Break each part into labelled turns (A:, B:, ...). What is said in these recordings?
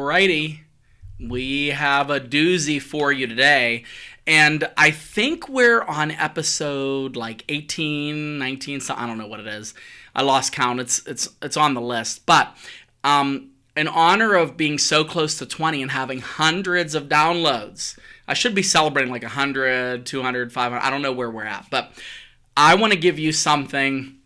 A: Alrighty, we have a doozy for you today, and I think we're on episode like 18, 19, so I don't know what it is. I lost count. It's on the list, but in honor of being so close to 20 and having hundreds of downloads, I should be celebrating like 100, 200, 500. I don't know where we're at, but I want to give you something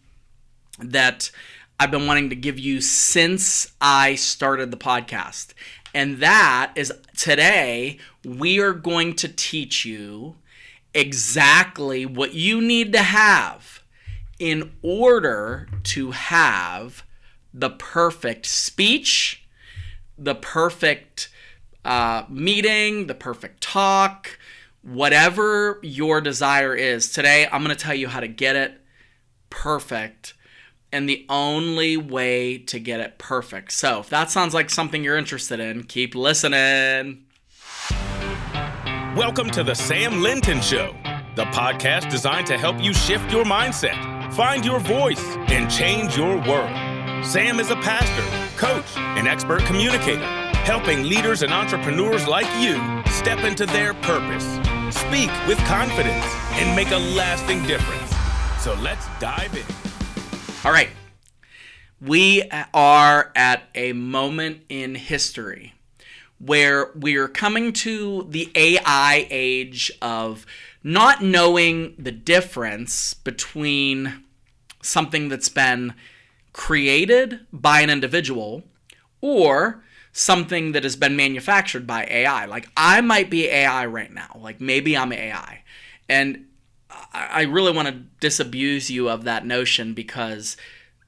A: that I've been wanting to give you since I started the podcast. And that is, today we are going to teach you exactly what you need to have in order to have the perfect speech, the perfect meeting, the perfect talk, whatever your desire is. Today I'm going to tell you how to get it perfect, and the only way to get it perfect. So if that sounds like something you're interested in, keep listening.
B: Welcome to the Sam Linton Show, the podcast designed to help you shift your mindset, find your voice, and change your world. Sam is a pastor, coach, and expert communicator, helping leaders and entrepreneurs like you step into their purpose, speak with confidence, and make a lasting difference. So let's dive in.
A: All right, we are at a moment in history where we are coming to the AI age of not knowing the difference between something that's been created by an individual or something that has been manufactured by AI. Like, I might be AI right now. Like, maybe I'm AI. And I really want to disabuse you of that notion, because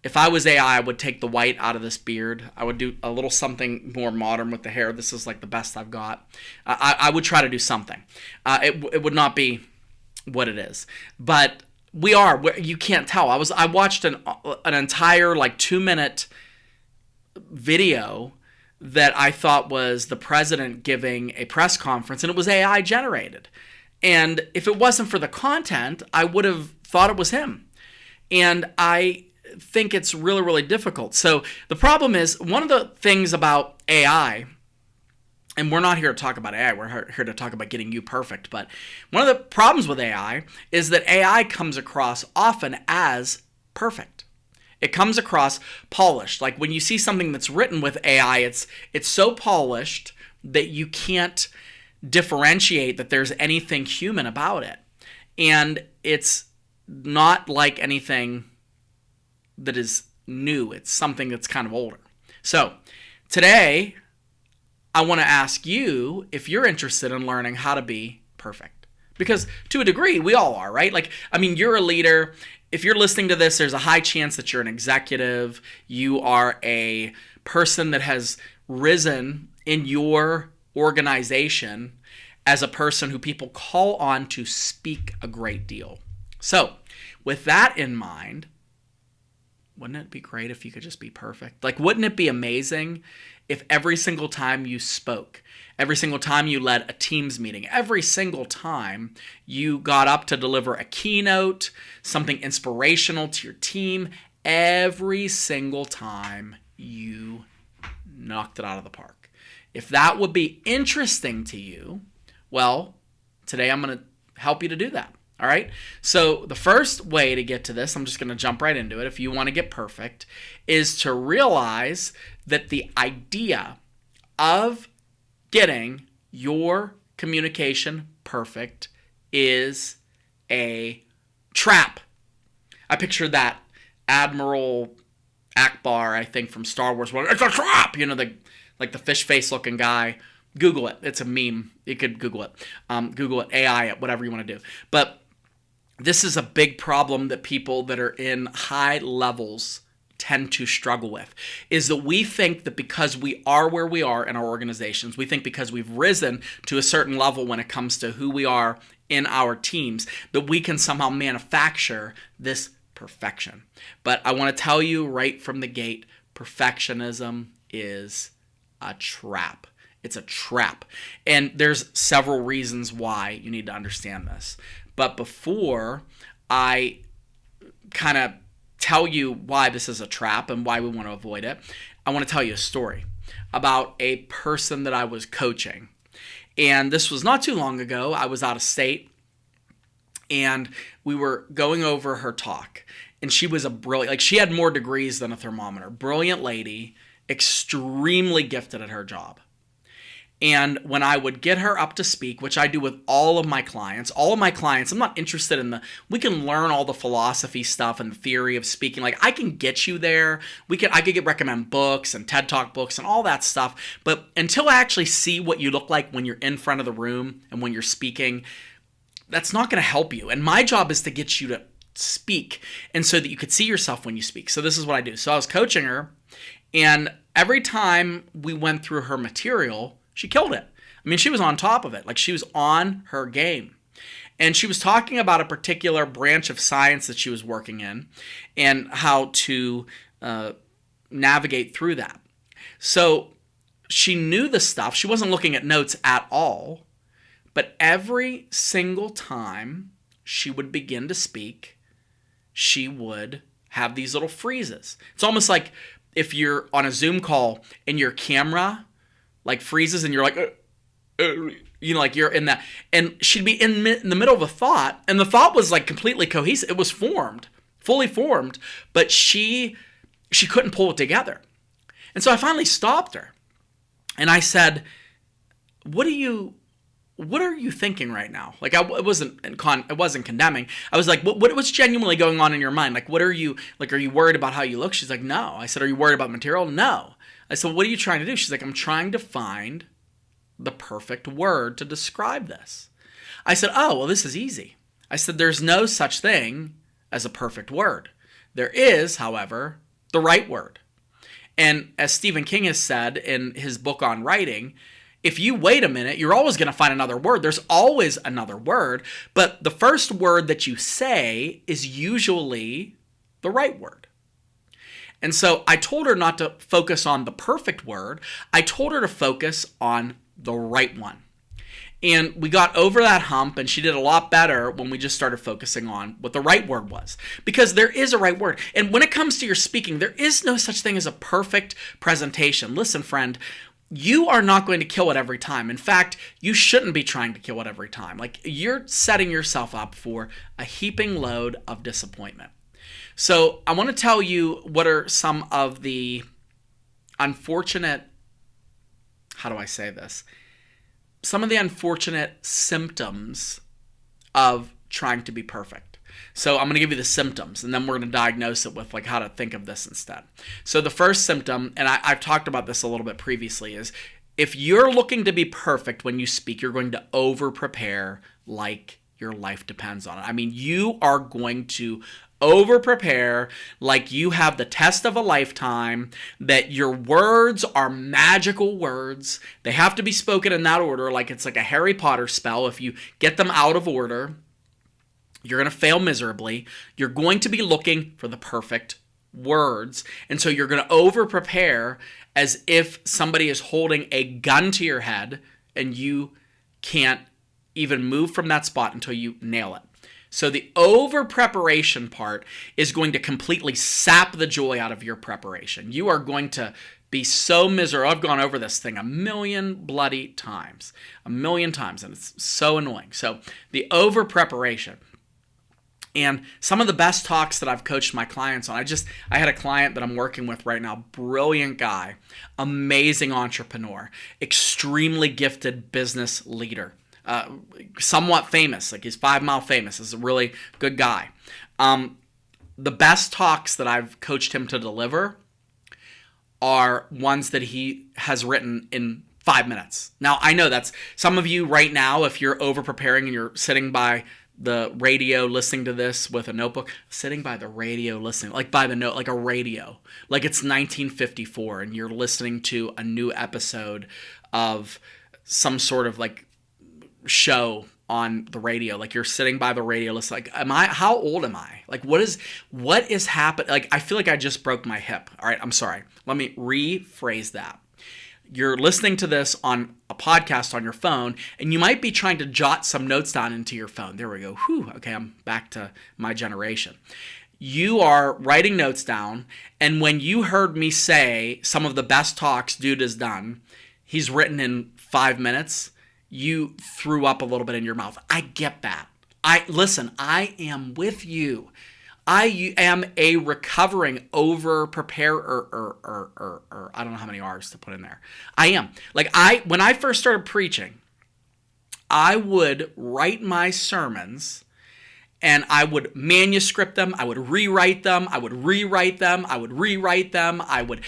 A: if I was AI, I would take the white out of this beard. I would do a little something more modern with the hair. This is like the best I've got. I would try to do something. It would not be what it is. But we are. You can't tell. I watched an entire like 2-minute video that I thought was the president giving a press conference, and it was AI generated. And if it wasn't for the content, I would have thought it was him. And I think it's really, really difficult. So the problem is, one of the things about AI, and we're not here to talk about AI, we're here to talk about getting you perfect, but one of the problems with AI is that AI comes across often as perfect. It comes across polished. Like, when you see something that's written with AI, it's so polished that you can't differentiate that there's anything human about it. And it's not like anything that is new. It's something that's kind of older. So today, I want to ask you if you're interested in learning how to be perfect. Because to a degree, we all are, right? Like, I mean, you're a leader. If you're listening to this, there's a high chance that you're an executive. You are a person that has risen in your organization as a person who people call on to speak a great deal. So, with that in mind, wouldn't it be great if you could just be perfect? Like, wouldn't it be amazing if every single time you spoke, every single time you led a Teams meeting, every single time you got up to deliver a keynote, something inspirational to your team, every single time you knocked it out of the park? If that would be interesting to you, well, today I'm going to help you to do that. All right? So the first way to get to this, I'm just going to jump right into it, if you want to get perfect, is to realize that the idea of getting your communication perfect is a trap. I picture that Admiral Akbar, I think, from Star Wars. It's a trap! You know, the fish face looking guy. Google it. It's a meme. You could Google it. Google it, AI it, whatever you want to do. But this is a big problem that people that are in high levels tend to struggle with, is that we think that because we are where we are in our organizations, we think because we've risen to a certain level when it comes to who we are in our teams, that we can somehow manufacture this perfection. But I want to tell you right from the gate, perfectionism is a trap. It's a trap. And there's several reasons why you need to understand this. But before I kind of tell you why this is a trap and why we want to avoid it, I want to tell you a story. about a person that I was coaching. And this was not too long ago. I was out of state, and we were going over her talk. And she was she had more degrees than a thermometer. Brilliant lady, extremely gifted at her job. And when I would get her up to speak, which I do with all of my clients, I'm not interested in we can learn all the philosophy stuff and the theory of speaking. Like, I can get you there. I could recommend books and TED Talk books and all that stuff. But until I actually see what you look like when you're in front of the room and when you're speaking, that's not going to help you. And my job is to get you to speak, and so that you could see yourself when you speak. So this is what I do. So I was coaching her, and every time we went through her material, she killed it. I mean, she was on top of it. Like, she was on her game. And she was talking about a particular branch of science that she was working in and how to navigate through that. So she knew the stuff. She wasn't looking at notes at all. But every single time she would begin to speak, she would have these little freezes. It's almost like if you're on a Zoom call and your camera like freezes and you're like, like you're in that. And she'd be in the middle of a thought, and the thought was like completely cohesive. It was fully formed, but she couldn't pull it together. And so I finally stopped her, and I said, what are you thinking right now? Like, it wasn't condemning. I was like, what's genuinely going on in your mind? Like, are you worried about how you look? She's like, no. I said, are you worried about material? No. I said, what are you trying to do? She's like, I'm trying to find the perfect word to describe this. I said, oh, well, this is easy. I said, there's no such thing as a perfect word. There is, however, the right word. And as Stephen King has said in his book on writing, if you wait a minute, you're always going to find another word. There's always another word, but the first word that you say is usually the right word. And so I told her not to focus on the perfect word. I told her to focus on the right one. And we got over that hump, and she did a lot better when we just started focusing on what the right word was. Because there is a right word. And when it comes to your speaking, there is no such thing as a perfect presentation. Listen, friend, you are not going to kill it every time. In fact, you shouldn't be trying to kill it every time. Like, you're setting yourself up for a heaping load of disappointment. So I want to tell you what are some of the unfortunate, how do I say this? Some of the unfortunate symptoms of trying to be perfect. So I'm going to give you the symptoms, and then we're going to diagnose it with like how to think of this instead. So the first symptom, and I've talked about this a little bit previously, is if you're looking to be perfect when you speak, you're going to over-prepare like your life depends on it. I mean, you are going to over-prepare like you have the test of a lifetime, that your words are magical words. They have to be spoken in that order, like it's like a Harry Potter spell. If you get them out of order, you're going to fail miserably. You're going to be looking for the perfect words. And so you're going to over-prepare as if somebody is holding a gun to your head and you can't even move from that spot until you nail it. So the over-preparation part is going to completely sap the joy out of your preparation. You are going to be so miserable. I've gone over this thing a million bloody times, and it's so annoying. So the over-preparation. And some of the best talks that I've coached my clients on, I had a client that I'm working with right now, brilliant guy, amazing entrepreneur, extremely gifted business leader. Somewhat famous, like he's 5 Mile famous, is a really good guy. The best talks that I've coached him to deliver are ones that he has written in 5 minutes. Now, I know that's some of you right now, if you're over preparing and you're sitting by the radio listening to this with a notebook, sitting by the radio listening, like by the note, like a radio, like it's 1954 and you're listening to a new episode of some sort of like show on the radio, like you're sitting by the radio listening, like how old am I? Like what is happening? Like I feel like I just broke my hip. All right, I'm sorry. Let me rephrase that. You're listening to this on a podcast on your phone, and you might be trying to jot some notes down into your phone. There we go. Whew, okay, I'm back to my generation. you are writing notes down, and when you heard me say some of the best talks dude has done, he's written in 5 minutes, you threw up a little bit in your mouth. I get that. Listen, I am with you. I am a recovering over-preparer, I don't know how many R's to put in there. I am. When I first started preaching, I would write my sermons and I would manuscript them, I would rewrite them, I would rewrite them, I would rewrite them, I would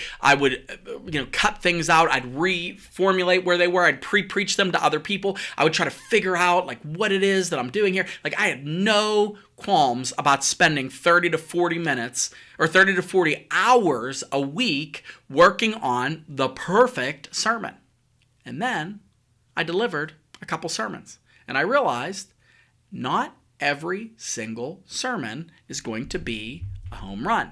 A: cut things out, I'd reformulate where they were, I'd pre-preach them to other people, I would try to figure out what it is that I'm doing here. I had no qualms about spending 30 to 40 minutes or 30 to 40 hours a week working on the perfect sermon. And then I delivered a couple sermons, and I realized not every single sermon is going to be a home run.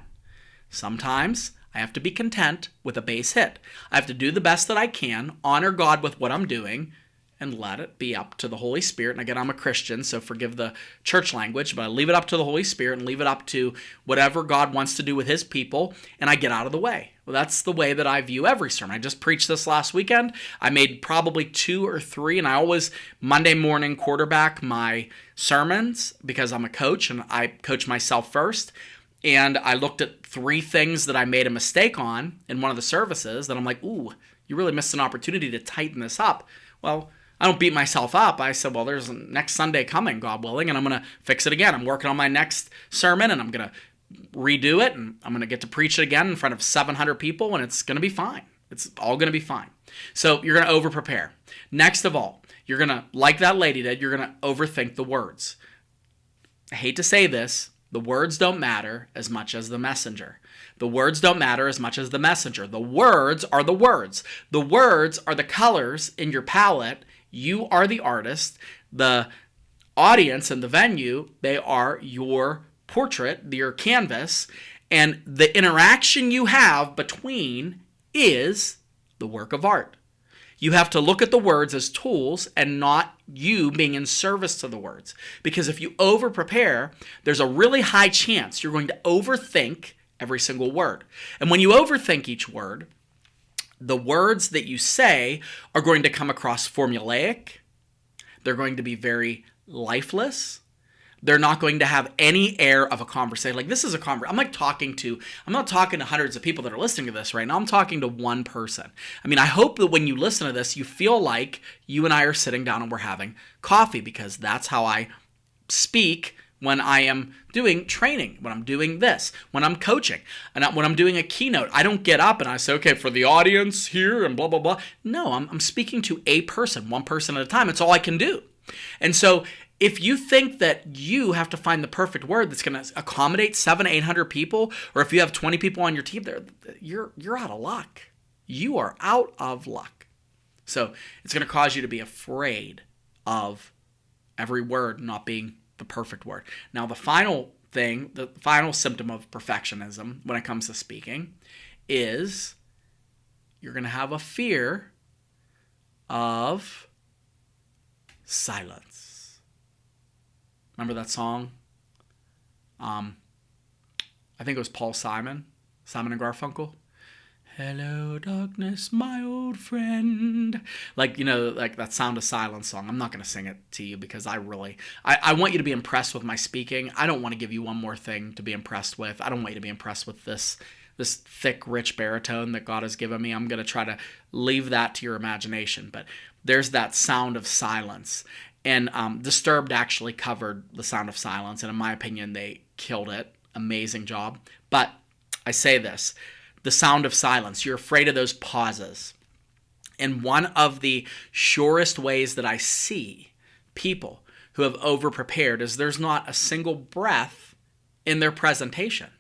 A: Sometimes I have to be content with a base hit. I have to do the best that I can, honor God with what I'm doing, and let it be up to the Holy Spirit. And again, I'm a Christian, so forgive the church language, but I leave it up to the Holy Spirit and leave it up to whatever God wants to do with his people, and I get out of the way. Well, that's the way that I view every sermon. I just preached this last weekend. I made probably 2 or 3, and I always Monday morning quarterback my sermons because I'm a coach and I coach myself first. And I looked at 3 things that I made a mistake on in one of the services that I'm like, ooh, you really missed an opportunity to tighten this up. Well, I don't beat myself up. I said, well, there's next Sunday coming, God willing, and I'm going to fix it again. I'm working on my next sermon, and I'm going to redo it, and I'm going to get to preach it again in front of 700 people, and it's going to be fine. It's all going to be fine. So you're going to over-prepare. Next of all, you're going to, like that lady did, you're going to overthink the words. I hate to say this, the words don't matter as much as the messenger. The words don't matter as much as the messenger. The words are the words. The words are the colors in your palette. You are the artist. The audience and the venue, they are your portrait, your canvas, and the interaction you have between is the work of art. You have to look at the words as tools and not you being in service to the words. Because if you over-prepare, there's a really high chance you're going to overthink every single word. And when you overthink each word, the words that you say are going to come across formulaic. They're going to be very lifeless. They're not going to have any air of a conversation. This is a conversation. I'm not talking to hundreds of people that are listening to this right now. I'm talking to one person. I hope that when you listen to this, you feel like you and I are sitting down and we're having coffee, because that's how I speak when I am doing training, when I'm doing this, when I'm coaching, and when I'm doing a keynote. I don't get up and I say, okay, for the audience here and blah, blah, blah. No, I'm speaking to a person, one person at a time. It's all I can do. And so if you think that you have to find the perfect word that's going to accommodate 700-800 people, or if you have 20 people on your team there, you're out of luck. You are out of luck. So it's going to cause you to be afraid of every word not being the perfect word. Now, the final symptom of perfectionism when it comes to speaking is you're going to have a fear of silence. Remember that song? I think it was Paul Simon and Garfunkel. Hello, darkness, my old friend. That Sound of Silence song. I'm not going to sing it to you because I want you to be impressed with my speaking. I don't want to give you one more thing to be impressed with. I don't want you to be impressed with this thick, rich baritone that God has given me. I'm going to try to leave that to your imagination. But there's that Sound of Silence. And Disturbed actually covered the Sound of Silence. And in my opinion, they killed it. Amazing job. But I say this. The sound of silence. You're afraid of those pauses. And one of the surest ways that I see people who have over-prepared is there's not a single breath in their presentation.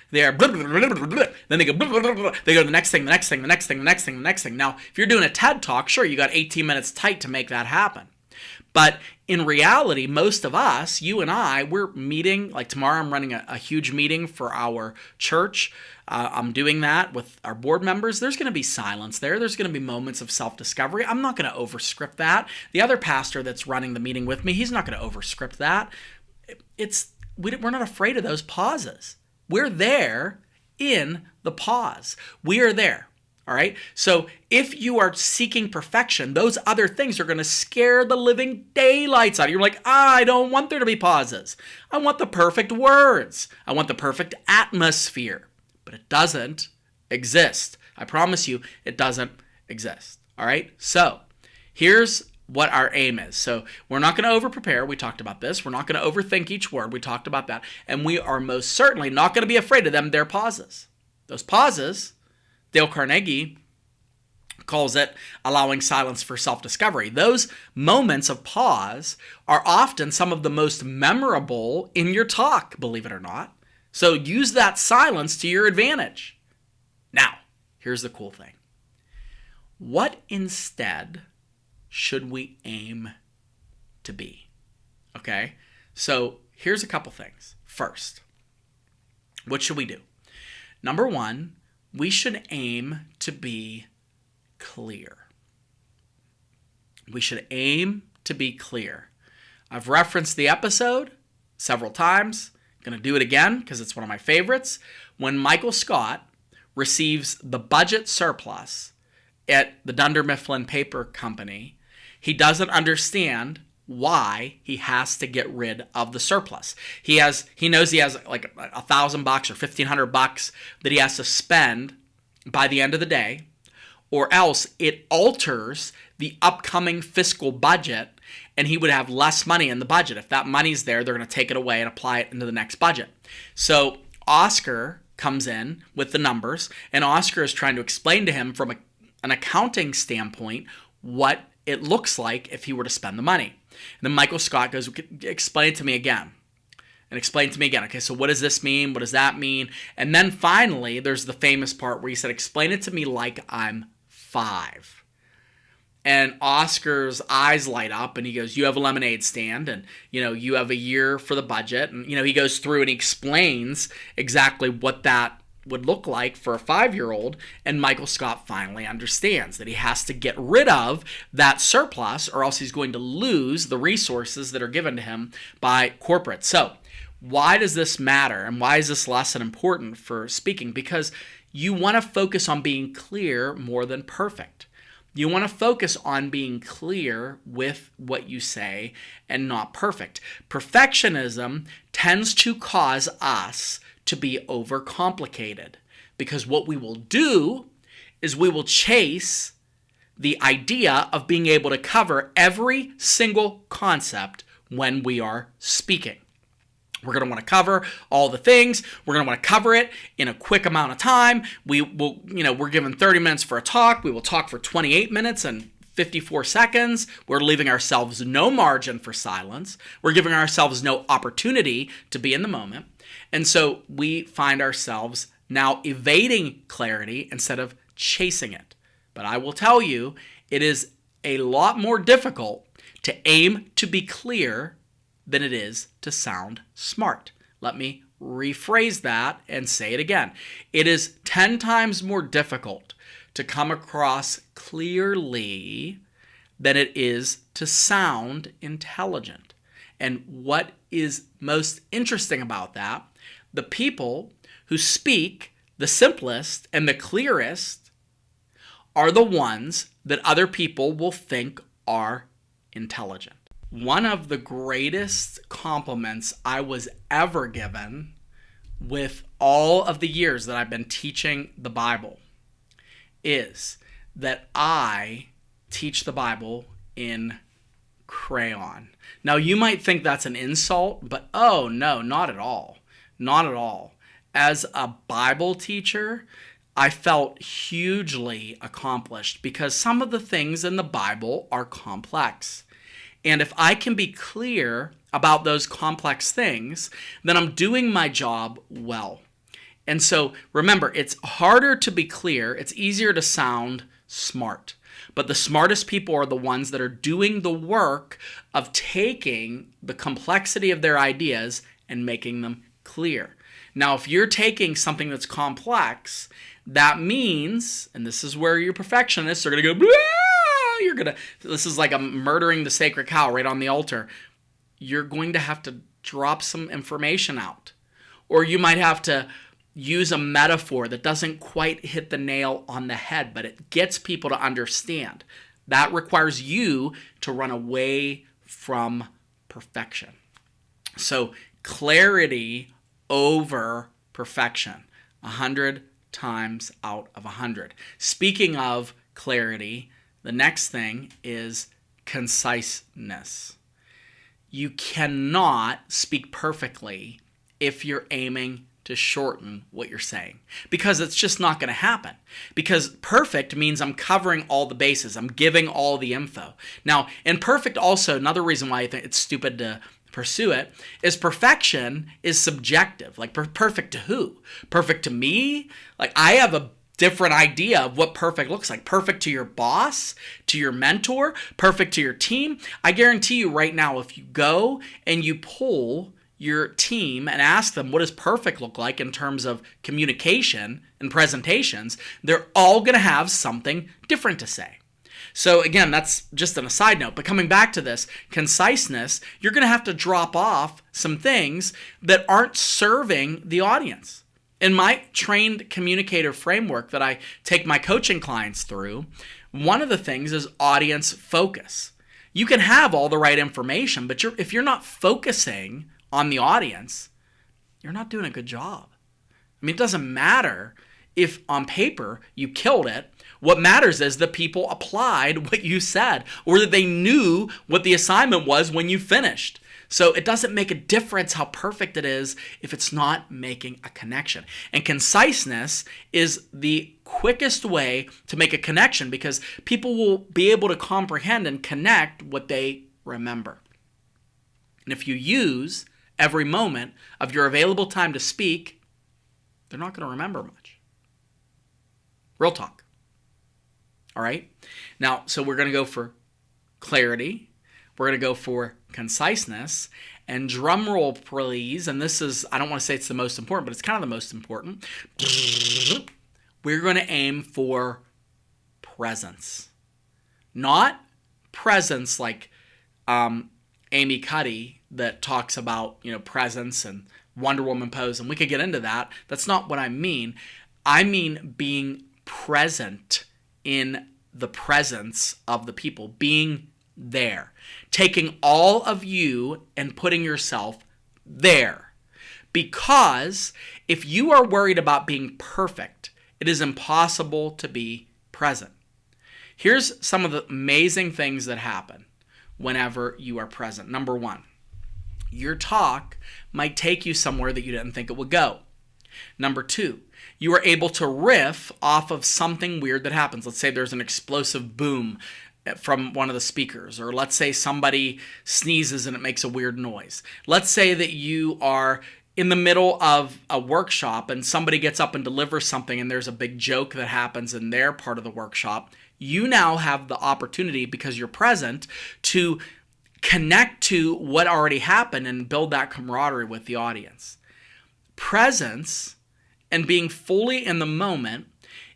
A: They're blah, blah, blah, blah, blah. Then they go blah, blah, blah, blah. They go the next thing, the next thing, the next thing, the next thing, the next thing. Now, if you're doing a TED Talk, sure, you got 18 minutes tight to make that happen. But in reality, most of us, you and I, we're meeting, like tomorrow I'm running a huge meeting for our church. I'm doing that with our board members. There's going to be silence there. There's going to be moments of self-discovery. I'm not going to overscript that. The other pastor that's running the meeting with me, he's not going to overscript that. we're not afraid of those pauses. We're there in the pause. We are there. All right. So if you are seeking perfection, those other things are going to scare the living daylights out of you. You're like, I don't want there to be pauses. I want the perfect words. I want the perfect atmosphere. But it doesn't exist. I promise you, it doesn't exist. All right. So here's what our aim is. So we're not going to over-prepare. We talked about this. We're not going to overthink each word. We talked about that. And we are most certainly not going to be afraid of them. They're pauses. Those pauses, Dale Carnegie calls it allowing silence for self-discovery. Those moments of pause are often some of the most memorable in your talk, believe it or not. So use that silence to your advantage. Now, here's the cool thing. What instead should we aim to be? Okay, so here's a couple things. First, what should we do? Number one, we should aim to be clear. We should aim to be clear. I've referenced the episode several times. I'm going to do it again because it's one of my favorites. When Michael Scott receives the budget surplus at the Dunder Mifflin Paper Company, he doesn't understand why he has to get rid of the surplus. He knows he has like $1,000 or $1,500 that he has to spend by the end of the day, or else it alters the upcoming fiscal budget and he would have less money in the budget. If that money's there, they're going to take it away and apply it into the next budget. So Oscar comes in with the numbers, and Oscar is trying to explain to him from an accounting standpoint what it looks like if he were to spend the money. And then Michael Scott goes, explain it to me again. And explain it to me again. Okay, so what does this mean? What does that mean? And then finally, there's the famous part where he said, explain it to me like I'm 5. And Oscar's eyes light up and he goes, you have a lemonade stand and, you have a year for the budget. And, he goes through and he explains exactly what that would look like for a 5-year-old, and Michael Scott finally understands that he has to get rid of that surplus or else he's going to lose the resources that are given to him by corporate. So why does this matter, and why is this lesson important for speaking? Because you want to focus on being clear more than perfect. You want to focus on being clear with what you say and not perfect. Perfectionism tends to cause us to be overcomplicated, because what we will do is we will chase the idea of being able to cover every single concept when we are speaking. We're going to want to cover all the things. We're going to want to cover it in a quick amount of time. We're given 30 minutes for a talk. We will talk for 28 minutes and 54 seconds. We're leaving ourselves no margin for silence. We're giving ourselves no opportunity to be in the moment. And so we find ourselves now evading clarity instead of chasing it. But I will tell you, it is a lot more difficult to aim to be clear than it is to sound smart. Let me rephrase that and say it again. It is 10 times more difficult to come across clearly than it is to sound intelligent. And what is most interesting about that, the people who speak the simplest and the clearest are the ones that other people will think are intelligent. One of the greatest compliments I was ever given with all of the years that I've been teaching the Bible is that I teach the Bible in crayon. Now, you might think that's an insult, but oh no, not at all. Not at all. As a Bible teacher, I felt hugely accomplished because some of the things in the Bible are complex. And if I can be clear about those complex things, then I'm doing my job well. And so remember, it's harder to be clear. It's easier to sound smart. But the smartest people are the ones that are doing the work of taking the complexity of their ideas and making them clear. Now, if you're taking something that's complex, that means, and this is where your perfectionists are going to go, blah, this is like a murdering the sacred cow right on the altar. You're going to have to drop some information out. Or you might have to use a metaphor that doesn't quite hit the nail on the head, but it gets people to understand. That requires you to run away from perfection. So clarity over perfection, 100 times out of 100. Speaking of clarity, the next thing is conciseness. You cannot speak perfectly if you're aiming to shorten what you're saying, because it's just not going to happen. Because perfect means I'm covering all the bases. I'm giving all the info. Now, in perfect also, another reason why I think it's stupid to pursue it is perfection is subjective. Like perfect to who? Perfect to me? Like I have a different idea of what perfect looks like. Perfect to your boss, to your mentor, perfect to your team. I guarantee you right now, if you go and you poll your team and ask them what does perfect look like in terms of communication and presentations, they're all going to have something different to say. So again, that's just an aside note, but coming back to this, conciseness, you're going to have to drop off some things that aren't serving the audience. In my trained communicator framework that I take my coaching clients through, one of the things is audience focus. You can have all the right information, but if you're not focusing on the audience, you're not doing a good job. I mean, it doesn't matter if on paper you killed it. What matters is that people applied what you said, or that they knew what the assignment was when you finished. So it doesn't make a difference how perfect it is if it's not making a connection. And conciseness is the quickest way to make a connection, because people will be able to comprehend and connect what they remember. And if you use every moment of your available time to speak, they're not going to remember much. Real talk. All right? Now, so we're going to go for clarity. We're going to go for conciseness. And drum roll, please. And this is, I don't want to say it's the most important, but it's kind of the most important. We're going to aim for presence. Not presence like Amy Cuddy that talks about, presence and Wonder Woman pose, and we could get into that. That's not what I mean. I mean being present in the presence of the people, being there, taking all of you and putting yourself there. Because if you are worried about being perfect, it is impossible to be present. Here's some of the amazing things that happen whenever you are present. Number one, your talk might take you somewhere that you didn't think it would go. Number two, you are able to riff off of something weird that happens. Let's say there's an explosive boom from one of the speakers, or let's say somebody sneezes and it makes a weird noise. Let's say that you are in the middle of a workshop and somebody gets up and delivers something and there's a big joke that happens in their part of the workshop. You now have the opportunity, because you're present, to connect to what already happened and build that camaraderie with the audience. Presence and being fully in the moment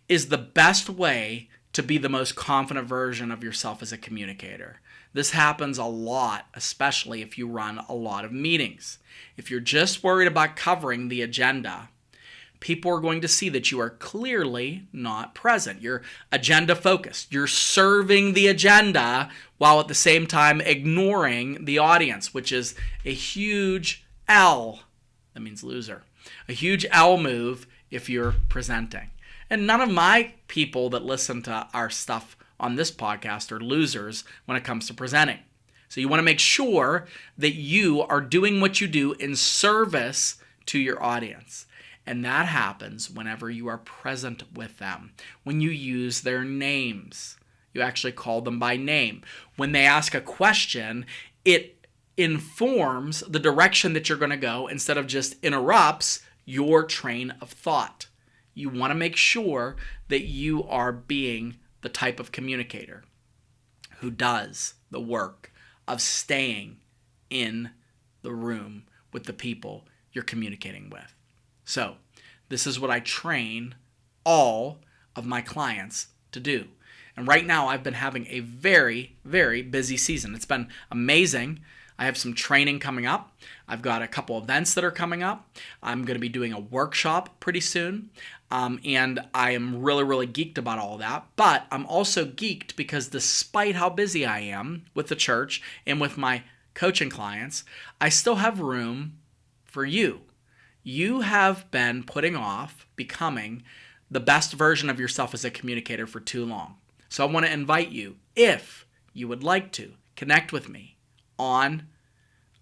A: is the best way to be the most confident version of yourself as a communicator. This happens a lot, especially if you run a lot of meetings. If you're just worried about covering the agenda, people are going to see that you are clearly not present. You're agenda focused. You're serving the agenda while at the same time ignoring the audience, which is a huge L. That means loser. A huge L move if you're presenting. And none of my people that listen to our stuff on this podcast are losers when it comes to presenting. So you want to make sure that you are doing what you do in service to your audience. And that happens whenever you are present with them. When you use their names, you actually call them by name. When they ask a question, it informs the direction that you're going to go instead of just interrupts your train of thought. You want to make sure that you are being the type of communicator who does the work of staying in the room with the people you're communicating with. So, this is what I train all of my clients to do. And right now, I've been having a very, very busy season. It's been amazing. I have some training coming up. I've got a couple events that are coming up. I'm going to be doing a workshop pretty soon. And I am really, really geeked about all of that. But I'm also geeked because despite how busy I am with the church and with my coaching clients, I still have room for you. You have been putting off becoming the best version of yourself as a communicator for too long. So I want to invite you, if you would like to, connect with me on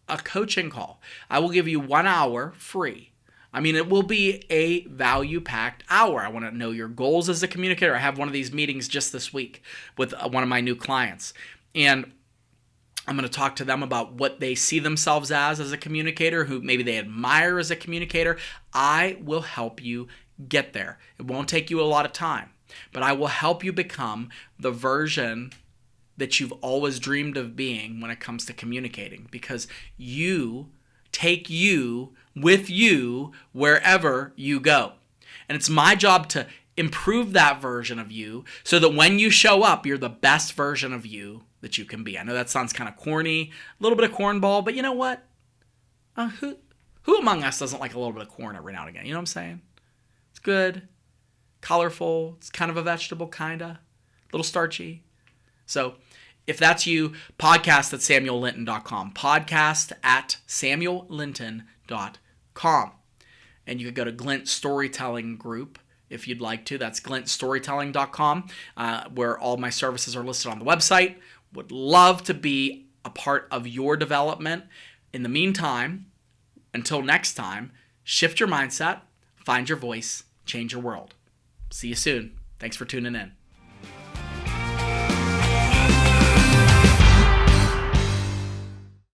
A: a coaching call. I will give you 1 hour free. I mean, it will be a value-packed hour. I want to know your goals as a communicator. I have one of these meetings just this week with one of my new clients. And I'm going to talk to them about what they see themselves as a communicator, who maybe they admire as a communicator. I will help you get there. It won't take you a lot of time, but I will help you become the version that you've always dreamed of being when it comes to communicating, because you take you with you wherever you go. And it's my job to improve that version of you so that when you show up, you're the best version of you that you can be. I know that sounds kind of corny, a little bit of cornball, but you know what? Who among us doesn't like a little bit of corn every now and again? You know what I'm saying? It's good, colorful, it's kind of a vegetable, a little starchy. So if that's you, podcast at samuellinton.com. Podcast at samuellinton.com. And you could go to Glint Storytelling Group if you'd like to. That's glintstorytelling.com, where all my services are listed on the website. Would love to be a part of your development. In the meantime, until next time, shift your mindset, find your voice, change your world. See you soon. Thanks for tuning in.